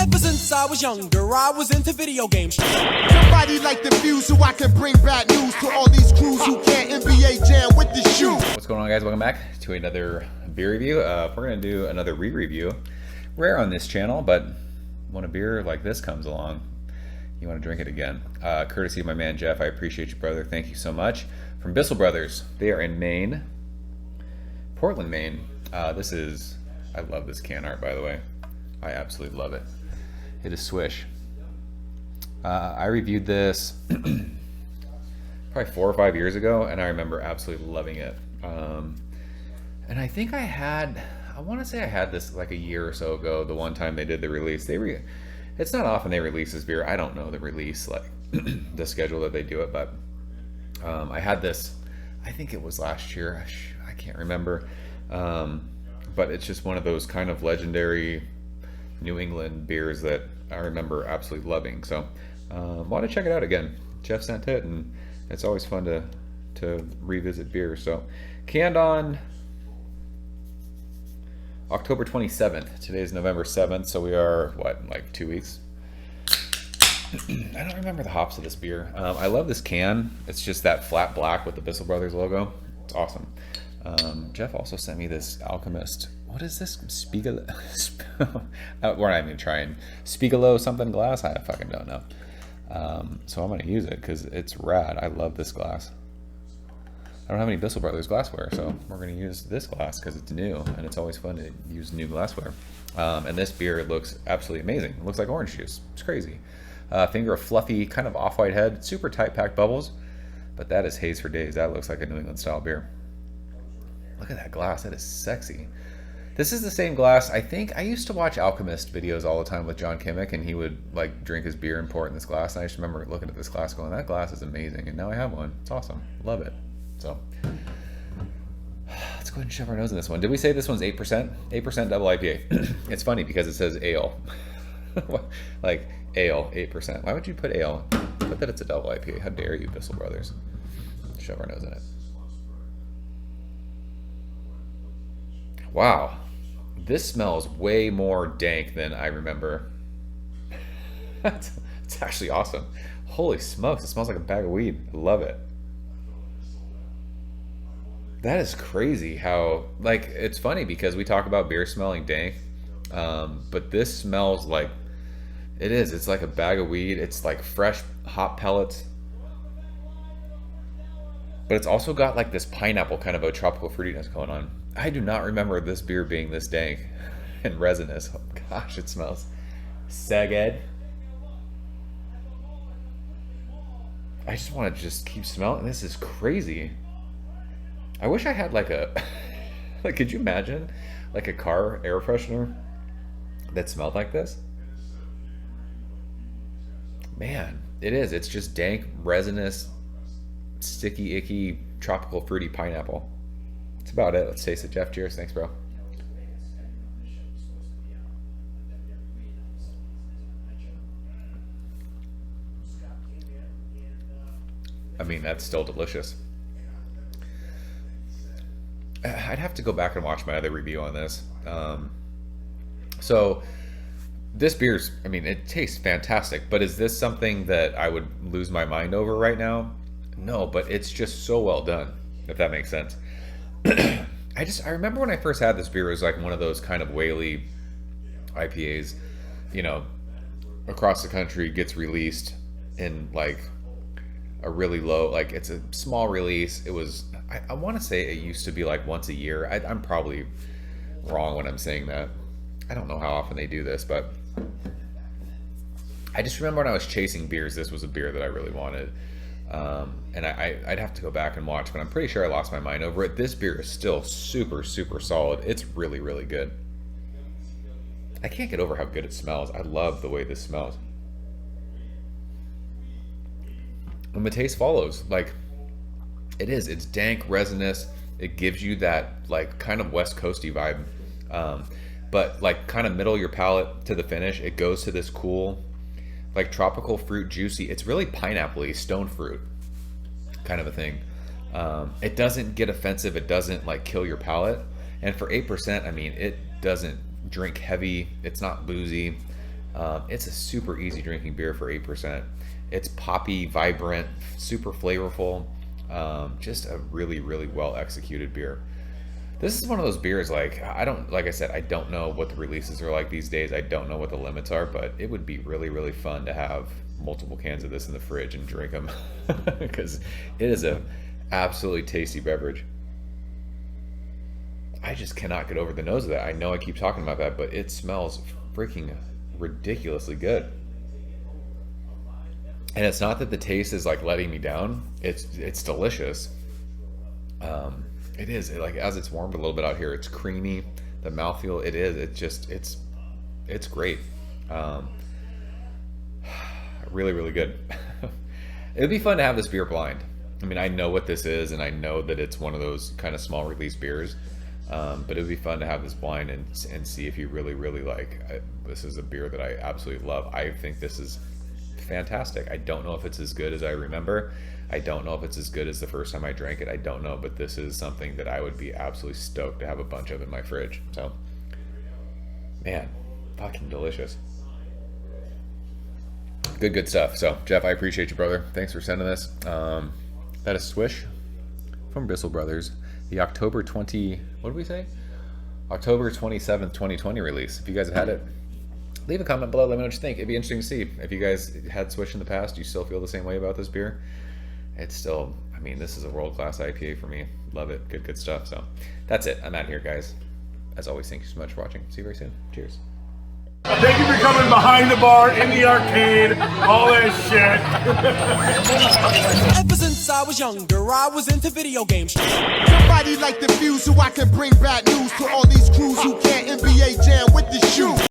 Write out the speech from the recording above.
Ever since I was younger, I was into video games. Somebody like the fuse so I can bring bad news to all these crews who can't NBA jam with the shoe. What's going on, guys? Welcome back to another beer review. We're gonna do another re-review. Rare on this channel, but when a beer like this comes along, you want to drink it again. Courtesy of my man Geoff. I appreciate you, brother. Thank you so much. From Bissell Brothers. They are in Maine, Portland, Maine. This is, I love this can art, by the way. I absolutely love it. It is Swish. I reviewed this probably 4 or 5 years ago, and I remember absolutely loving it. And I think I want to say I had this like a year or so ago, the one time they did the release. It's not often they release this beer. I don't know the release, like the schedule that they do it, but I had this, I think it was last year. I can't remember. But it's just one of those kind of legendary New England beers that I remember absolutely loving. So want to check it out again. Geoff sent it, and it's always fun to revisit beers. So canned on October 27th. Today is November 7th, so we are, what, like 2 weeks? I don't remember the hops of this beer. I love this can. It's just that flat black with the Bissell Brothers logo. It's awesome. Geoff also sent me this Alchemist. What is this? Spiegel? We're not even trying. Spiegelow something glass? I fucking don't know. So I'm going to use it because it's rad. I love this glass. I don't have any Bissell Brothers glassware, so we're going to use this glass because it's new, and it's always fun to use new glassware. And this beer looks absolutely amazing. It looks like orange juice. It's crazy. Finger of fluffy, kind of off-white head, super tight-packed bubbles, but that is haze for days. That looks like a New England-style beer. Look at that glass. That is sexy. This is the same glass. I think I used to watch Alchemist videos all the time with John Kimmick, and he would like drink his beer and pour it in this glass. And I just remember looking at this glass going, that glass is amazing. And now I have one. It's awesome. Love it. So let's go ahead and shove our nose in this one. Did we say this one's 8%? 8% double IPA. It's funny because it says ale. Like ale, 8%. Why would you put ale? Put that it's a double IPA. How dare you, Bissell Brothers? Shove our nose in it. Wow. This smells way more dank than I remember. It's actually awesome. Holy smokes, it smells like a bag of weed. I love it. That is crazy how, like, it's funny because we talk about beer smelling dank, but this smells like, it is. It's like a bag of weed. It's like fresh hop pellets. But it's also got like this pineapple kind of a tropical fruitiness going on. I do not remember this beer being this dank and resinous. Oh, gosh, it smells so good. I just want to just keep smelling. This is crazy. I wish I had like a, like, could you imagine like a car air freshener that smelled like this? Man, it is. It's just dank, resinous, sticky, icky, tropical, fruity pineapple. That's about it. Let's taste it. Geoff, cheers. Thanks, bro. I mean, that's still delicious. I'd have to go back and watch my other review on this. So this beer's, I mean, it tastes fantastic, but is this something that I would lose my mind over right now? No, but it's just so well done, if that makes sense. I remember when I first had this beer, it was like one of those kind of whaley IPAs, you know, across the country, gets released in like a really low, like it's a small release. It was, I want to say it used to be like once a year. I'm probably wrong when I'm saying that. I don't know how often they do this, but I just remember when I was chasing beers, this was a beer that I really wanted. And I'd have to go back and watch, but I'm pretty sure I lost my mind over it. This beer is still super, super solid. It's really, really good. I can't get over how good it smells. I love the way this smells. And the taste follows. Like, it is. It's dank, resinous. It gives you that, like, kind of West Coasty vibe. But, like, kind of middle your palate to the finish. It goes to this cool, like, tropical fruit, juicy. It's really pineapple-y, stone fruit kind of a thing. It doesn't get offensive. It doesn't, like, kill your palate. And for 8%, I mean, it doesn't drink heavy. It's not boozy. It's a super easy drinking beer for 8%. It's poppy, vibrant, super flavorful. Just a really, really well executed beer. This is one of those beers, like I said, I don't know what the releases are like these days. I don't know what the limits are, but it would be really, really fun to have multiple cans of this in the fridge and drink them because it is a absolutely tasty beverage. I just cannot get over the nose of that. I know I keep talking about that, but it smells freaking ridiculously good. And it's not that the taste is like letting me down. It's delicious. It is like as it's warmed a little bit out here. It's creamy. The mouthfeel. It is. It's great. Really, really good. It'd be fun to have this beer blind. I mean, I know what this is, and I know that it's one of those kind of small release beers. But it would be fun to have this blind and see if you really, really like. This is a beer that I absolutely love. I think this is fantastic. I don't know if it's as good as I remember. I don't know if it's as good as the first time I drank it. I don't know, but this is something that I would be absolutely stoked to have a bunch of in my fridge. So, man, fucking delicious. Good stuff. So, Geoff, I appreciate you, brother. Thanks for sending this. That is Swish from Bissell Brothers. The October 27th, 2020 release. If you guys have had it, leave a comment below. Let me know what you think. It'd be interesting to see. If you guys had Swish in the past, do you still feel the same way about this beer? It's still, I mean, this is a world-class IPA for me. Love it. Good stuff. So that's it. I'm out of here, guys. As always, thank you so much for watching. See you very soon. Cheers. Thank you for coming behind the bar, in the arcade, all that shit. Ever since I was younger, I was into video games. Somebody like the fuse so I can bring bad news to all these crews who can't NBA jam with the shoe.